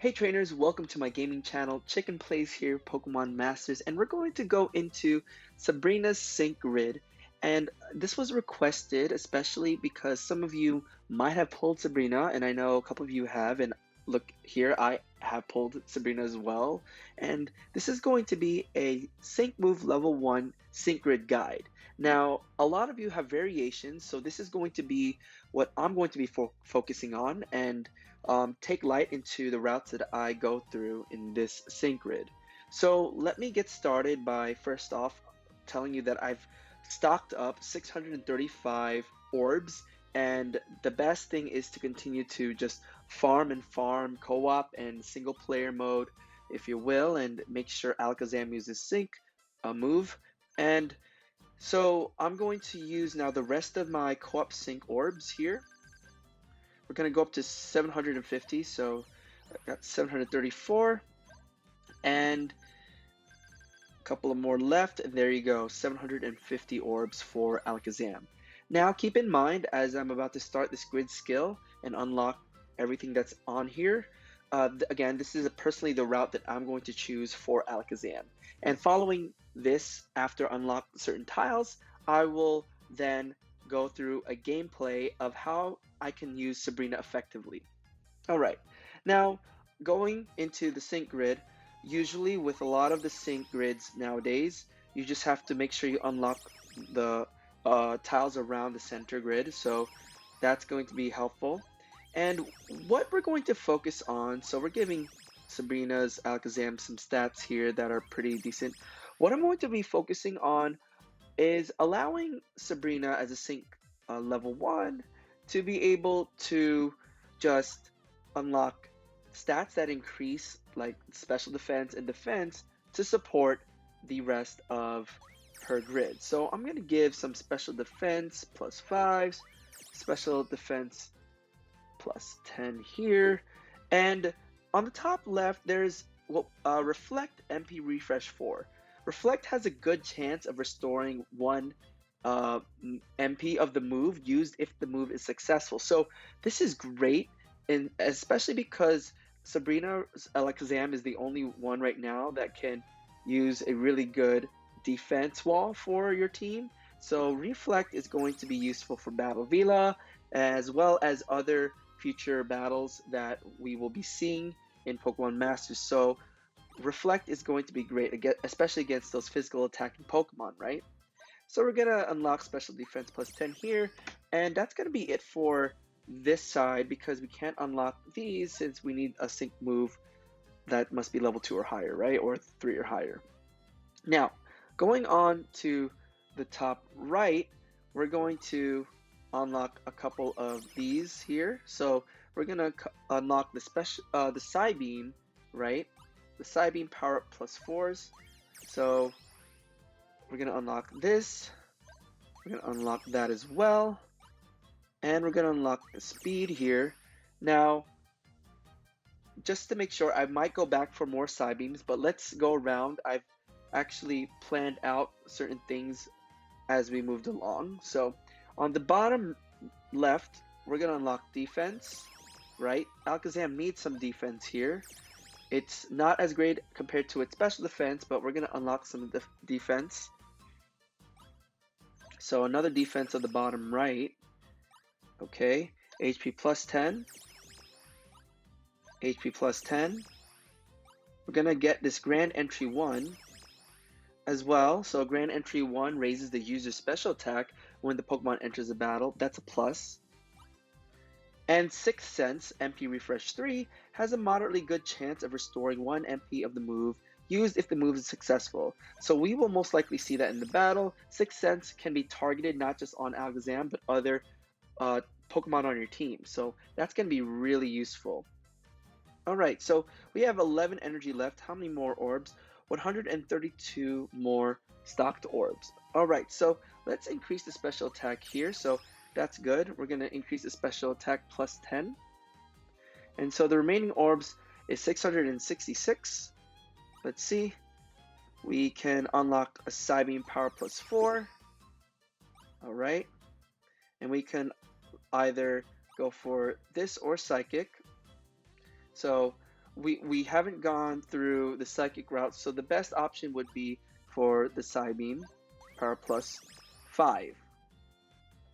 Hey trainers, welcome to my gaming channel. CHICKN plays here, Pokemon Masters, and we're going to go into Sabrina's Sync Grid. And this was requested especially because some of you might have pulled Sabrina, and I know a couple of you have, and look here, I have pulled Sabrina as well. And this is going to be a Sync Move Level 1 Sync Grid guide. Now, a lot of you have variations, so this is going to be what I'm going to be focusing on, and take light into the routes that I go through in this sync grid. So let me get started by first off telling you that I've stocked up 635 orbs, and the best thing is to continue to just farm and farm co-op and single player mode, if you will, and make sure Alakazam uses sync move. And so I'm going to use now the rest of my co-op sync orbs here. We're going to go up to 750, so I got 734, and a couple of more left, and there you go, 750 orbs for Alakazam. Now keep in mind, as I'm about to start this grid skill and unlock everything that's on here, again, this is personally the route that I'm going to choose for Alakazam. And following this, after unlock certain tiles, I will then go through a gameplay of how I can use Sabrina effectively. Alright, now going into the sync grid, usually with a lot of the sync grids nowadays, you just have to make sure you unlock the tiles around the center grid, so that's going to be helpful. And what we're going to focus on, so we're giving Sabrina's Alakazam some stats here that are pretty decent. What I'm going to be focusing on is allowing Sabrina as a sync level 1 to be able to just unlock stats that increase like special defense and defense to support the rest of her grid. So I'm going to give some special defense plus 5s, special defense plus 10 here, and on the top left there's Reflect MP Refresh 4. Reflect has a good chance of restoring 1 MP of the move used if the move is successful. So this is great, and especially because Sabrina's Alakazam is the only one right now that can use a really good defense wall for your team. So Reflect is going to be useful for Battle Villa as well as other future battles that we will be seeing in Pokemon Masters. So Reflect is going to be great, especially against those physical attacking Pokemon, right? So we're going to unlock special defense plus 10 here, and that's going to be it for this side because we can't unlock these since we need a sync move that must be level 2 or higher, right? Or 3 or higher. Now, going on to the top right, we're going to unlock a couple of these here. So we're going to unlock the Psybeam, right? The Psybeam power up plus 4s. So we're going to unlock this. We're going to unlock that as well. And we're going to unlock the speed here. Now, just to make sure, I might go back for more Psybeams, but let's go around. I've actually planned out certain things as we moved along. So on the bottom left, we're going to unlock defense, right? Alakazam needs some defense here. It's not as great compared to its special defense, but we're going to unlock some defense. So another defense on the bottom right. Okay, HP plus 10. HP plus 10. We're going to get this Grand Entry 1 as well. So Grand Entry 1 raises the user's special attack when the Pokemon enters a battle. That's a plus. And Sixth Sense MP Refresh 3 has a moderately good chance of restoring 1 MP of the move used if the move is successful. So we will most likely see that in the battle. Sixth Sense can be targeted not just on Alakazam but other Pokemon on your team. So that's going to be really useful. Alright, so we have 11 energy left. How many more orbs? 132 more stocked orbs. Alright, so let's increase the special attack here. So that's good. We're going to increase the special attack plus 10. And so the remaining orbs is 666. Let's see. We can unlock a Psybeam power plus 4. Alright. And we can either go for this or Psychic. So we haven't gone through the psychic route, so the best option would be for the Psybeam, power plus 5.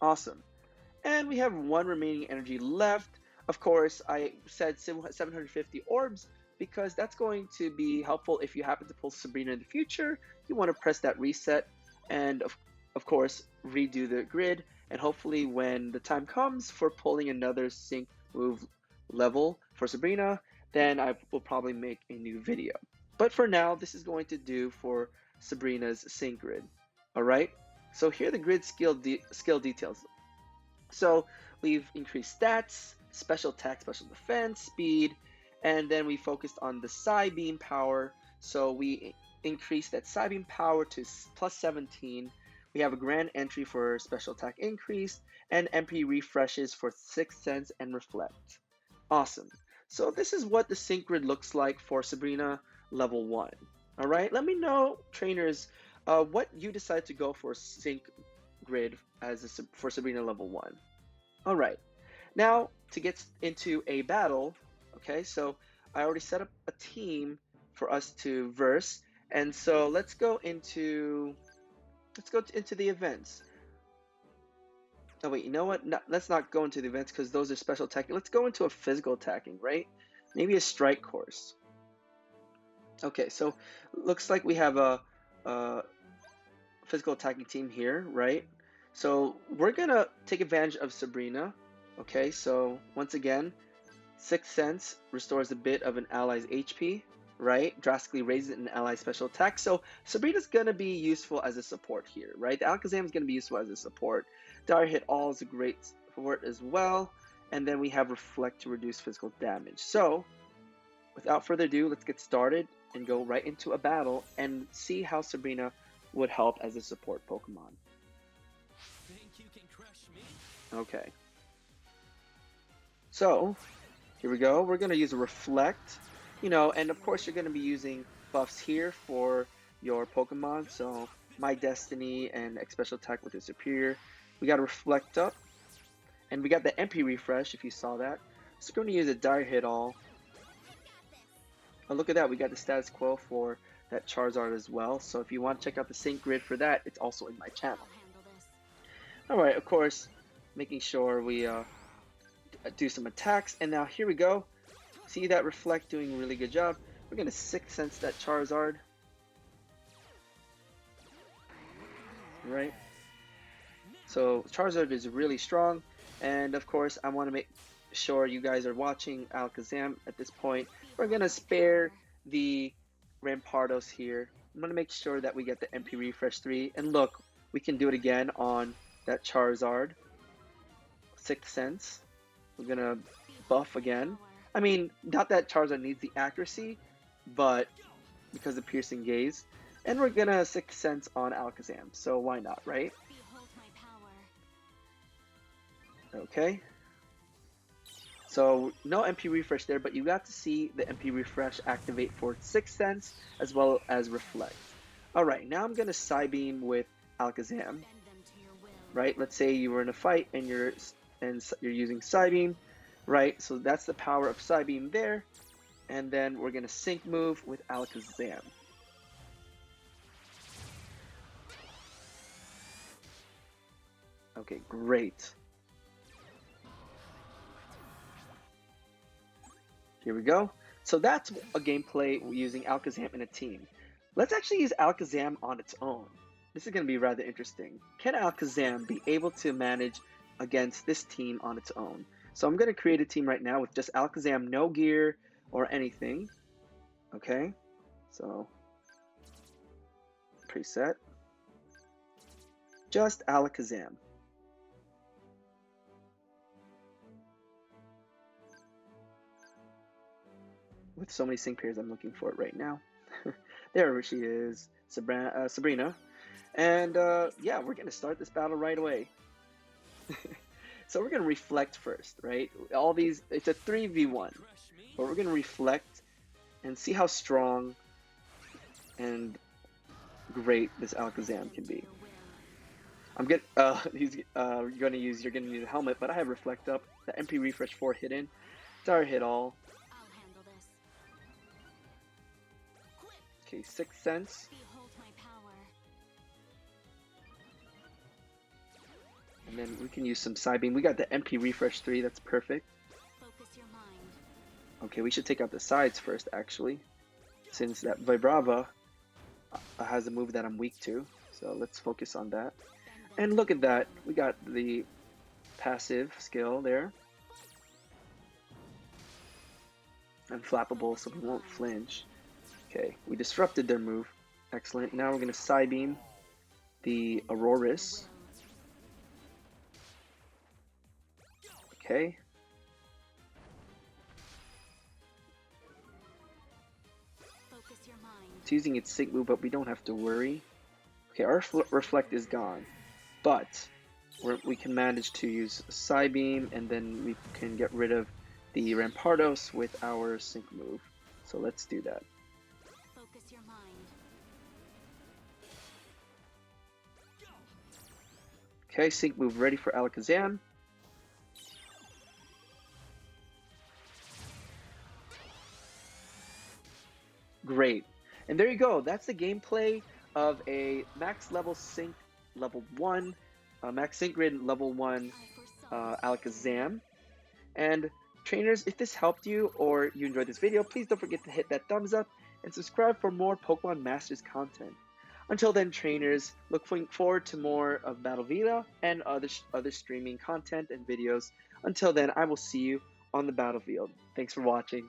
Awesome. And we have one remaining energy left. Of course, I said 750 orbs because that's going to be helpful if you happen to pull Sabrina in the future. You want to press that reset and of course redo the grid, and hopefully when the time comes for pulling another sync move level for Sabrina, then I will probably make a new video. But for now, this is going to do for Sabrina's sync grid. All right, so here are the grid skill details. So we've increased stats, special attack, special defense, speed, and then we focused on the Psybeam power. So we increased that Psybeam power to plus 17. We have a grand entry for special attack increase and MP refreshes for Sixth Sense and Reflect. Awesome. So this is what the sync grid looks like for Sabrina level 1. All right, let me know, trainers, what you decide to go for sync grid as for Sabrina level 1. All right, now to get into a battle, okay, so I already set up a team for us to verse, and so let's go into the events. Oh wait, you know what? No, let's not go into the events because those are special attacking. Let's go into a physical attacking, right? Maybe a strike course. Okay, so looks like we have a physical attacking team here, right? So we're gonna take advantage of Sabrina. Okay, so once again, Sixth Sense restores a bit of an ally's HP, right? Drastically raises an ally's special attack. So Sabrina's gonna be useful as a support here, right? The Alakazam is gonna be useful as a support. Dire Hit All is a great support as well. And then we have Reflect to reduce physical damage. So without further ado, let's get started and go right into a battle and see how Sabrina would help as a support Pokemon. Think you can crush me? Okay. So, here we go. We're going to use a Reflect, and of course you're going to be using buffs here for your Pokemon. So, My Destiny and Special Attack with the Serperior. We got a Reflect up, and we got the MP refresh if you saw that. So, we're going to use a Dire Hit All. Oh, look at that. We got the status quo for that Charizard as well. So if you want to check out the sync grid for that, it's also in my channel. Alright, of course, making sure we do some attacks. And now here we go. See that Reflect doing a really good job. We're going to Sixth Sense that Charizard. Right? So Charizard is really strong. And of course, I want to make sure you guys are watching Alakazam at this point. We're going to spare the Rampardos here. I'm going to make sure that we get the MP Refresh 3. And look, we can do it again on that Charizard. Sixth Sense. We're going to buff again. I mean, not that Charizard needs the accuracy, but because of Piercing Gaze. And we're going to Sixth Sense on Alakazam. So why not, right? Okay. So no MP refresh there, but you got to see the MP refresh activate for Sixth Sense as well as Reflect. Alright, now I'm going to Psybeam with Alakazam. Right, let's say you were in a fight and you're using Psybeam. Right, so that's the power of Psybeam there. And then we're going to sync move with Alakazam. Okay, great. Here we go. So that's a gameplay using Alakazam in a team. Let's actually use Alakazam on its own. This is going to be rather interesting. Can Alakazam be able to manage against this team on its own? So I'm going to create a team right now with just Alakazam, no gear or anything. Okay, so preset. Just Alakazam. With so many sync pairs, I'm looking for it right now. There she is, Sabrina. And yeah, we're going to start this battle right away. So we're going to Reflect first, right? All these, it's a 3v1. But we're going to Reflect and see how strong and great this Alakazam can be. I'm good. You're going to use a helmet, but I have Reflect up. The MP Refresh 4 hidden. Dire Hit All. Okay, Sixth Sense. Behold my power. And then we can use some Psybeam. We got the MP Refresh 3, that's perfect. Focus your mind. Okay, we should take out the sides first, actually, since that Vibrava has a move that I'm weak to. So let's focus on that. And look at that, we got the passive skill there. Unflappable, so we won't flinch. Okay, we disrupted their move. Excellent. Now we're going to Psybeam the Auroris. Okay. Focus your mind. It's using its sync move, but we don't have to worry. Okay, our Reflect is gone, but we can manage to use Psybeam, and then we can get rid of the Rampardos with our sync move. So let's do that. Focus your mind. Okay, sync move ready for Alakazam. Great. And there you go. That's the gameplay of a max level sync level 1, max sync grid level 1 Alakazam. And trainers, if this helped you or you enjoyed this video, please don't forget to hit that thumbs up and subscribe for more Pokemon Masters content. Until then, trainers, look forward to more of Battle Vita and other streaming content and videos. Until then, I will see you on the battlefield. Thanks for watching.